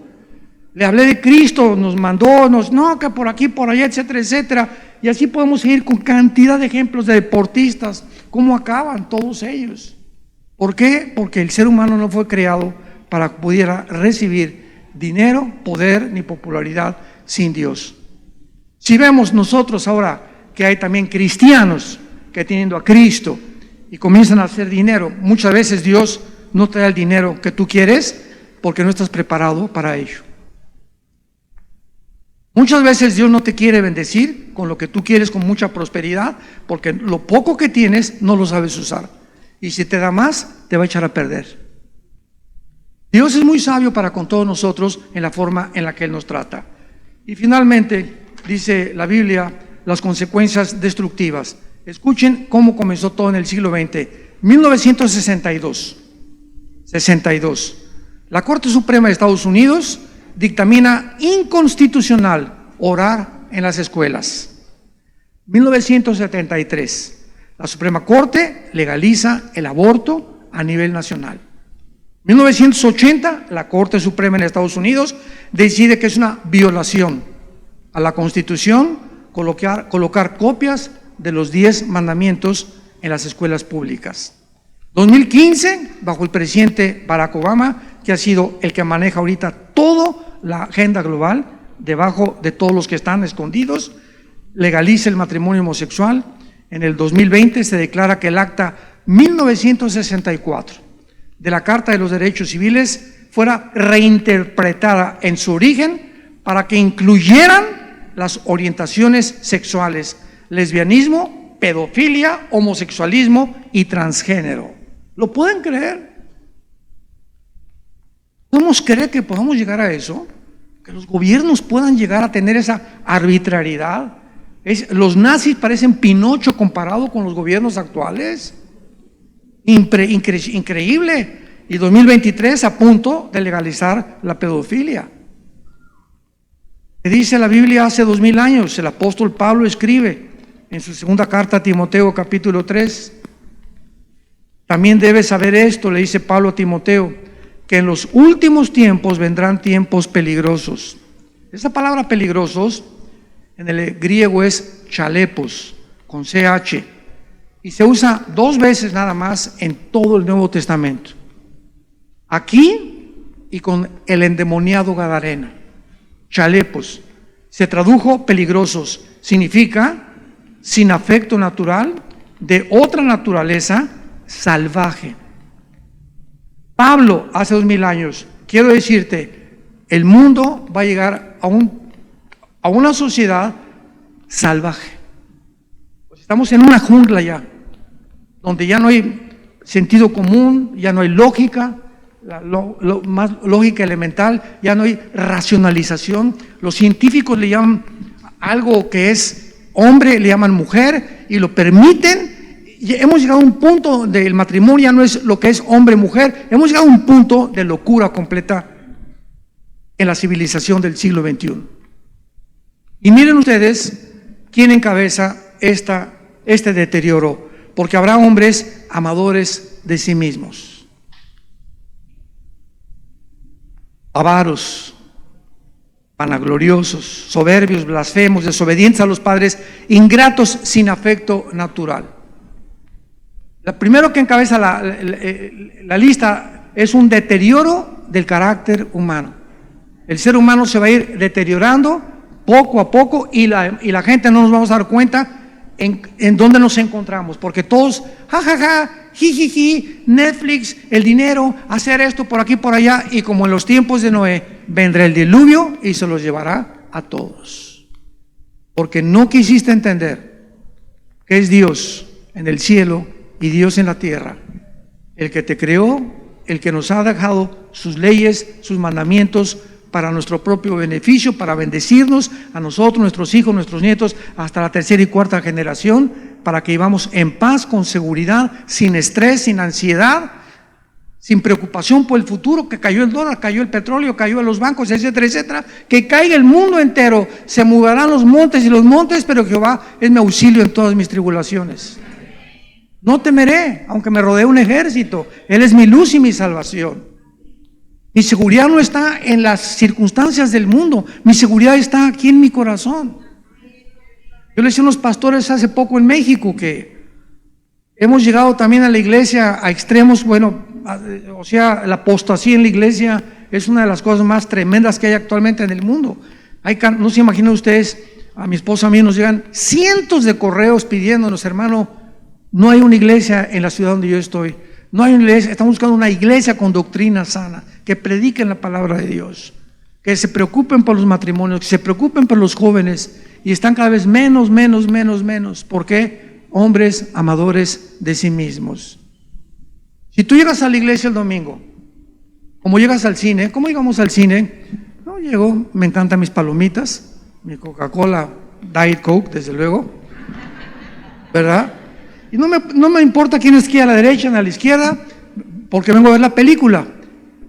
Le hablé de Cristo, nos mandó, no, que por aquí, por allá, etcétera, etcétera. Y así podemos seguir con cantidad de ejemplos de deportistas. ¿Cómo acaban todos ellos? ¿Por qué? Porque el ser humano no fue creado para que pudiera recibir dinero, poder ni popularidad sin Dios. Si vemos nosotros ahora que hay también cristianos que teniendo a Cristo y comienzan a hacer dinero, muchas veces Dios no te da el dinero que tú quieres porque no estás preparado para ello. Muchas veces Dios no te quiere bendecir con lo que tú quieres, con mucha prosperidad, porque lo poco que tienes no lo sabes usar. Y si te da más, te va a echar a perder. Dios es muy sabio para con todos nosotros en la forma en la que Él nos trata. Y finalmente, dice la Biblia, las consecuencias destructivas. Escuchen cómo comenzó todo en el siglo XX. 1962. La Corte Suprema de Estados Unidos dictamina inconstitucional orar en las escuelas. 1973. La Suprema Corte legaliza el aborto a nivel nacional. 1980, la Corte Suprema en Estados Unidos decide que es una violación a la Constitución colocar copias de los 10 mandamientos en las escuelas públicas. 2015, bajo el presidente Barack Obama, que ha sido el que maneja ahorita toda la agenda global, debajo de todos los que están escondidos, legaliza el matrimonio homosexual. En el 2020 se declara que el acta 1964 de la Carta de los Derechos Civiles fuera reinterpretada en su origen para que incluyeran las orientaciones sexuales, lesbianismo, pedofilia, homosexualismo y transgénero. ¿Lo pueden creer? ¿Podemos creer que podamos llegar a eso? Que los gobiernos puedan llegar a tener esa arbitrariedad. Los nazis parecen Pinocho comparado con los gobiernos actuales. Increíble. Y 2023 a punto de legalizar la pedofilia. Dice la Biblia hace 2000 años, el apóstol Pablo escribe en su segunda carta a Timoteo, capítulo 3. También debes saber esto, le dice Pablo a Timoteo, que en los últimos tiempos vendrán tiempos peligrosos. Esa palabra peligrosos en el griego es chalepos, con CH, y se usa 2 veces nada más en todo el Nuevo Testamento. Aquí y con el endemoniado gadareno. Chalepos, se tradujo peligrosos, significa sin afecto natural, de otra naturaleza, salvaje. Pablo, hace 2000 años, quiero decirte, el mundo va a llegar a una sociedad salvaje. Pues estamos en una jungla ya, donde ya no hay sentido común, ya no hay lógica, lo más lógica elemental, ya no hay racionalización. Los científicos le llaman algo que es hombre, le llaman mujer y lo permiten. Y hemos llegado a un punto donde el matrimonio ya no es lo que es hombre-mujer, hemos llegado a un punto de locura completa en la civilización del siglo XXI. Y miren ustedes quién encabeza este deterioro, porque habrá hombres amadores de sí mismos, avaros, vanagloriosos, soberbios, blasfemos, desobedientes a los padres, ingratos, sin afecto natural. Lo primero que encabeza la lista es un deterioro del carácter humano. El ser humano se va a ir deteriorando poco a poco y la gente no nos vamos a dar cuenta en dónde nos encontramos, porque todos, jajaja, jijiji, Netflix, el dinero, hacer esto por aquí por allá, y como en los tiempos de Noé, vendrá el diluvio y se los llevará a todos, porque no quisiste entender que es Dios en el cielo y Dios en la tierra, el que te creó, el que nos ha dejado sus leyes, sus mandamientos para nuestro propio beneficio, para bendecirnos a nosotros, nuestros hijos, nuestros nietos, hasta la tercera y cuarta generación, para que vivamos en paz, con seguridad, sin estrés, sin ansiedad, sin preocupación por el futuro, que cayó el dólar, cayó el petróleo, cayó los bancos, etcétera, etcétera, que caiga el mundo entero, se mudarán los montes y los montes, pero Jehová es mi auxilio en todas mis tribulaciones. No temeré, aunque me rodee un ejército, Él es mi luz y mi salvación. Mi seguridad no está en las circunstancias del mundo, mi seguridad está aquí en mi corazón. Yo le decía a unos pastores hace poco en México que hemos llegado también a la iglesia a extremos, la apostasía en la iglesia es una de las cosas más tremendas que hay actualmente en el mundo. No se imaginan ustedes, a mi esposa, a mí nos llegan cientos de correos pidiéndonos, hermano, no hay una iglesia en la ciudad donde yo estoy. No hay una iglesia, estamos buscando una iglesia con doctrina sana, que prediquen la palabra de Dios. que se preocupen por los matrimonios, que se preocupen por los jóvenes, y están cada vez menos. ¿Por qué? Hombres amadores de sí mismos. Si tú llegas a la iglesia el domingo, como llegas al cine, ¿cómo llegamos al cine? No, llego, me encantan mis palomitas, mi Coca-Cola, Diet Coke, desde luego, ¿verdad? Y no me importa quién esquí a la derecha, a la izquierda, porque vengo a ver la película.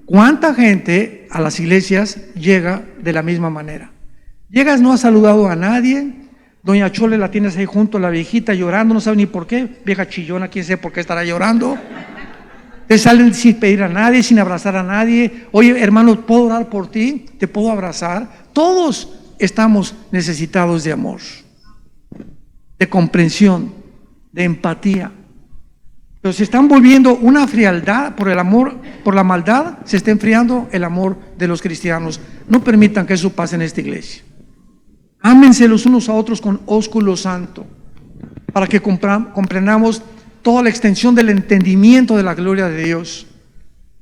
¿Cuánta gente a las iglesias llega de la misma manera? Llegas, no has saludado a nadie, doña Chole la tienes ahí junto, la viejita llorando, no sabe ni por qué, vieja chillona, quién sabe por qué estará llorando. Te salen sin pedir a nadie, sin abrazar a nadie. Oye, hermano, ¿puedo orar por ti? ¿Te puedo abrazar? Todos estamos necesitados de amor, de comprensión, de empatía. Pero se están volviendo una frialdad por el amor, por la maldad, se está enfriando el amor de los cristianos. No permitan que eso pase en esta iglesia. Ámense los unos a otros con ósculo santo, para que comprendamos toda la extensión del entendimiento de la gloria de Dios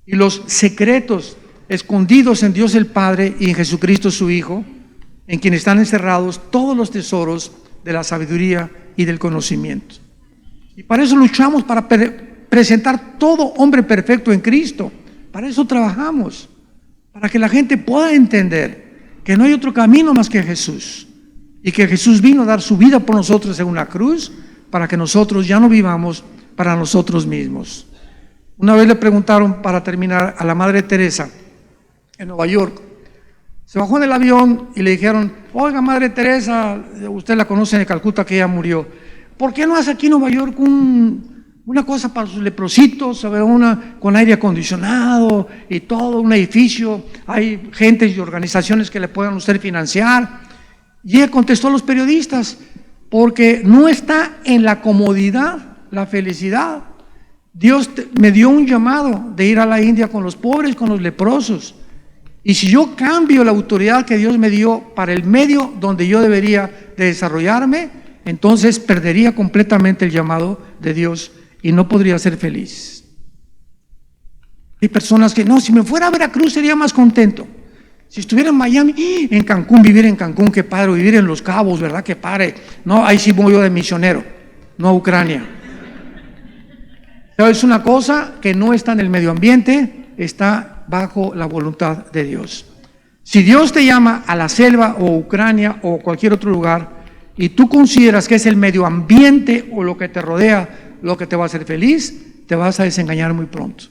y los secretos escondidos en Dios el Padre y en Jesucristo su Hijo, en quien están encerrados todos los tesoros de la sabiduría y del conocimiento. Y para eso luchamos, para presentar todo hombre perfecto en Cristo. Para eso trabajamos, para que la gente pueda entender que no hay otro camino más que Jesús, y que Jesús vino a dar su vida por nosotros en una cruz, para que nosotros ya no vivamos para nosotros mismos. Una vez le preguntaron, para terminar, a la Madre Teresa en Nueva York. Se bajó en el avión y le dijeron: oiga, Madre Teresa, usted la conoce de Calcuta, que ella murió, ¿por qué no hace aquí en Nueva York una cosa para sus leprositos? Una con aire acondicionado y todo, un edificio, hay gente y organizaciones que le puedan usted financiar. Y ella contestó a los periodistas: porque no está en la comodidad la felicidad. Dios me dio un llamado de ir a la India con los pobres, con los leprosos, y si yo cambio la autoridad que Dios me dio para el medio donde yo debería de desarrollarme, entonces perdería completamente el llamado de Dios y no podría ser feliz. Hay personas que no, si me fuera a Veracruz sería más contento. Si estuviera en Miami, en Cancún, vivir en Cancún, qué padre, vivir en Los Cabos, ¿verdad? Qué padre. No, ahí sí voy yo de misionero, no a Ucrania. Pero es una cosa que no está en el medio ambiente, está bajo la voluntad de Dios. Si Dios te llama a la selva o Ucrania o cualquier otro lugar y tú consideras que es el medio ambiente o lo que te rodea lo que te va a hacer feliz, te vas a desengañar muy pronto.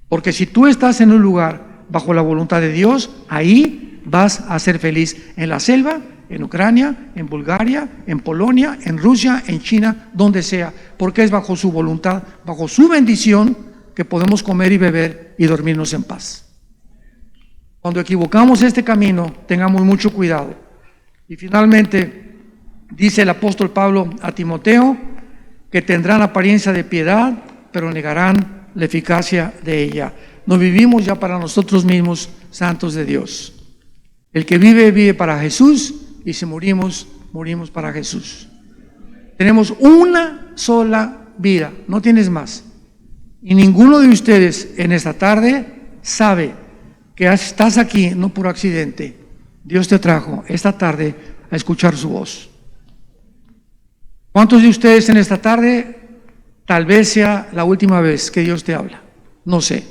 Porque si tú estás en un lugar bajo la voluntad de Dios, ahí vas a ser feliz, en la selva, en Ucrania, en Bulgaria, en Polonia, en Rusia, en China, donde sea, porque es bajo su voluntad, bajo su bendición, que podemos comer y beber y dormirnos en paz. Cuando equivocamos este camino, tengamos mucho cuidado. Y finalmente, dice el apóstol Pablo a Timoteo, que tendrán apariencia de piedad, pero negarán la eficacia de ella. No vivimos ya para nosotros mismos, santos de Dios. El que vive, vive para Jesús, y si morimos, morimos para Jesús. Tenemos una sola vida, no tienes más. Y ninguno de ustedes en esta tarde sabe que estás aquí no por accidente. Dios te trajo esta tarde a escuchar su voz. ¿Cuántos de ustedes en esta tarde tal vez sea la última vez que Dios te habla? No sé.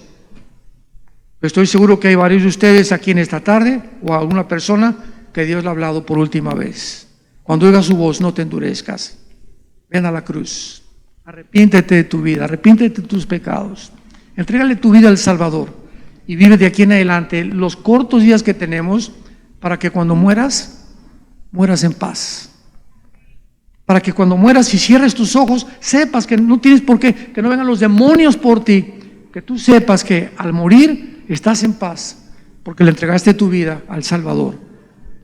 Estoy seguro que hay varios de ustedes aquí en esta tarde, o alguna persona que Dios le ha hablado por última vez. Cuando oigas su voz, no te endurezcas. Ven a la cruz. Arrepiéntete de tu vida, arrepiéntete de tus pecados. Entrégale tu vida al Salvador y vive de aquí en adelante los cortos días que tenemos, para que cuando mueras, mueras en paz. Para que cuando mueras y cierres tus ojos, sepas que no tienes por qué, que no vengan los demonios por ti, que tú sepas que al morir estás en paz, porque le entregaste tu vida al Salvador,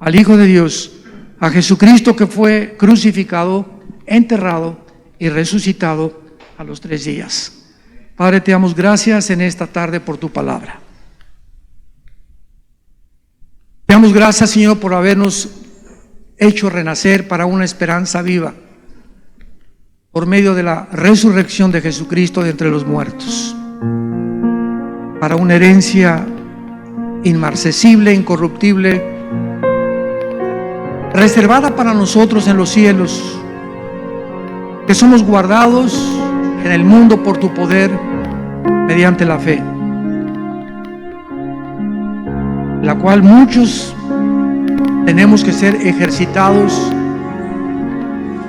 al Hijo de Dios, a Jesucristo, que fue crucificado, enterrado y resucitado a los 3 días. Padre, te damos gracias en esta tarde por tu palabra. Te damos gracias, Señor, por habernos hecho renacer para una esperanza viva por medio de la resurrección de Jesucristo de entre los muertos, para una herencia inmarcesible, incorruptible, reservada para nosotros en los cielos, que somos guardados en el mundo por tu poder mediante la fe, la cual muchos tenemos que ser ejercitados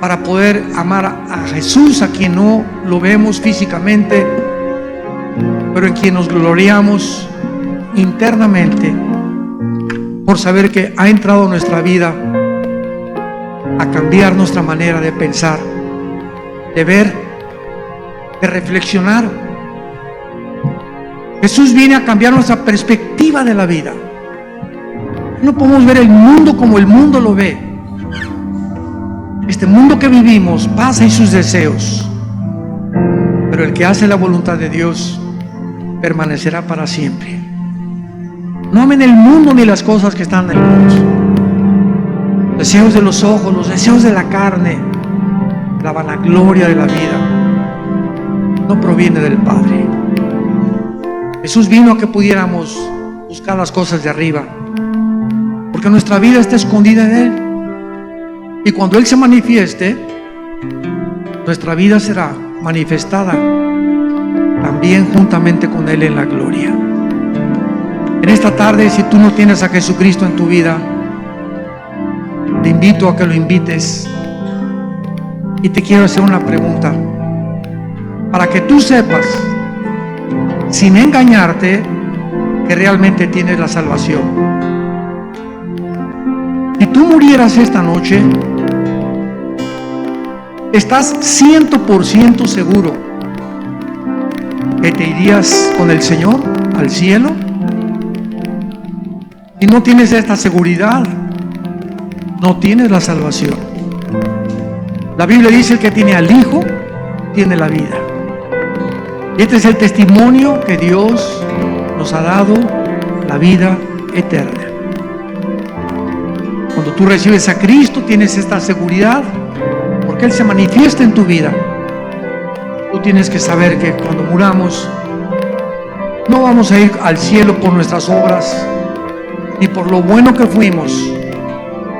para poder amar a Jesús, a quien no lo vemos físicamente, pero en quien nos gloriamos internamente por saber que ha entrado en nuestra vida a cambiar nuestra manera de pensar, de ver, de reflexionar. Jesús viene a cambiar nuestra perspectiva de la vida. No podemos ver el mundo como el mundo lo ve. Este mundo que vivimos pasa y sus deseos, pero el que hace la voluntad de Dios permanecerá para siempre. No amen el mundo ni las cosas que están en el mundo. Los deseos de los ojos, los deseos de la carne, la vanagloria de la vida, no proviene del Padre. Jesús vino a que pudiéramos buscar las cosas de arriba, porque nuestra vida está escondida en Él. Y cuando Él se manifieste, nuestra vida será manifestada también juntamente con Él en la gloria. En esta tarde, si tú no tienes a Jesucristo en tu vida, te invito a que lo invites. Y te quiero hacer una pregunta, para que tú sepas, sin engañarte, que realmente tienes la salvación. Si tú murieras esta noche, ¿estás 100% seguro que te irías con el Señor al cielo? Si no tienes esta seguridad, no tienes la salvación. La Biblia dice: el que tiene al Hijo tiene la vida. Y este es el testimonio que Dios nos ha dado, la vida eterna. Cuando tú recibes a Cristo, tienes esta seguridad, porque Él se manifiesta en tu vida. Tú tienes que saber que cuando muramos, no vamos a ir al cielo por nuestras obras, ni por lo bueno que fuimos,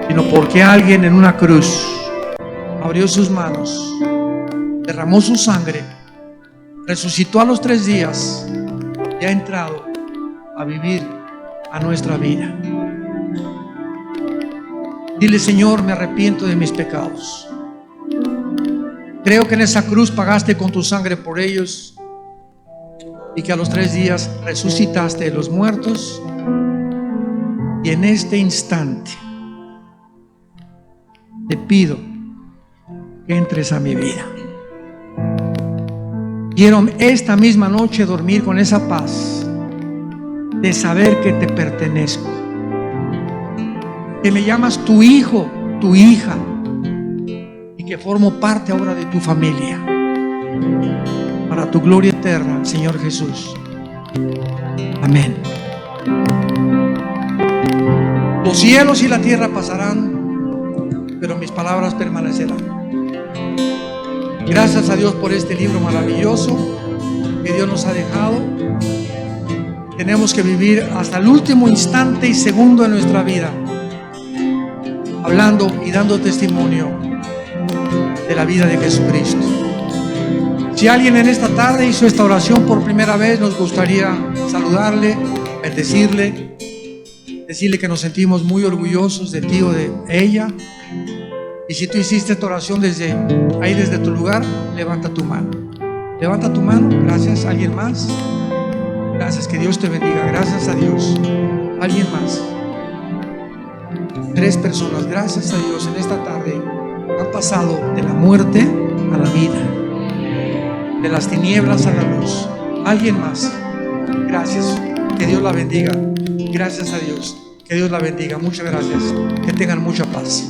sino porque alguien en una cruz abrió sus manos, derramó su sangre, resucitó a los 3 días y ha entrado a vivir a nuestra vida. Dile: Señor, me arrepiento de mis pecados. Creo que en esa cruz pagaste con tu sangre por ellos y que a los 3 días resucitaste de los muertos. Y en este instante te pido que entres a mi vida. Quiero esta misma noche dormir con esa paz de saber que te pertenezco, que me llamas tu hijo, tu hija, y que formo parte ahora de tu familia, para tu gloria eterna, Señor Jesús. Amén. Los cielos y la tierra pasarán, pero mis palabras permanecerán. Gracias a Dios por este libro maravilloso que Dios nos ha dejado. Tenemos que vivir hasta el último instante y segundo de nuestra vida, hablando y dando testimonio de la vida de Jesucristo. Si alguien en esta tarde hizo esta oración por primera vez, nos gustaría saludarle, bendecirle, decirle que nos sentimos muy orgullosos de ti o de ella. Y si tú hiciste esta oración desde ahí, desde tu lugar, levanta tu mano. Levanta tu mano. Gracias. ¿Alguien más? Gracias. Que Dios te bendiga. Gracias a Dios. ¿Alguien más? 3 personas. Gracias a Dios. En esta tarde han pasado de la muerte a la vida, de las tinieblas a la luz. ¿Alguien más? Gracias. Que Dios la bendiga. Gracias a Dios. Que Dios la bendiga. Muchas gracias. Que tengan mucha paz.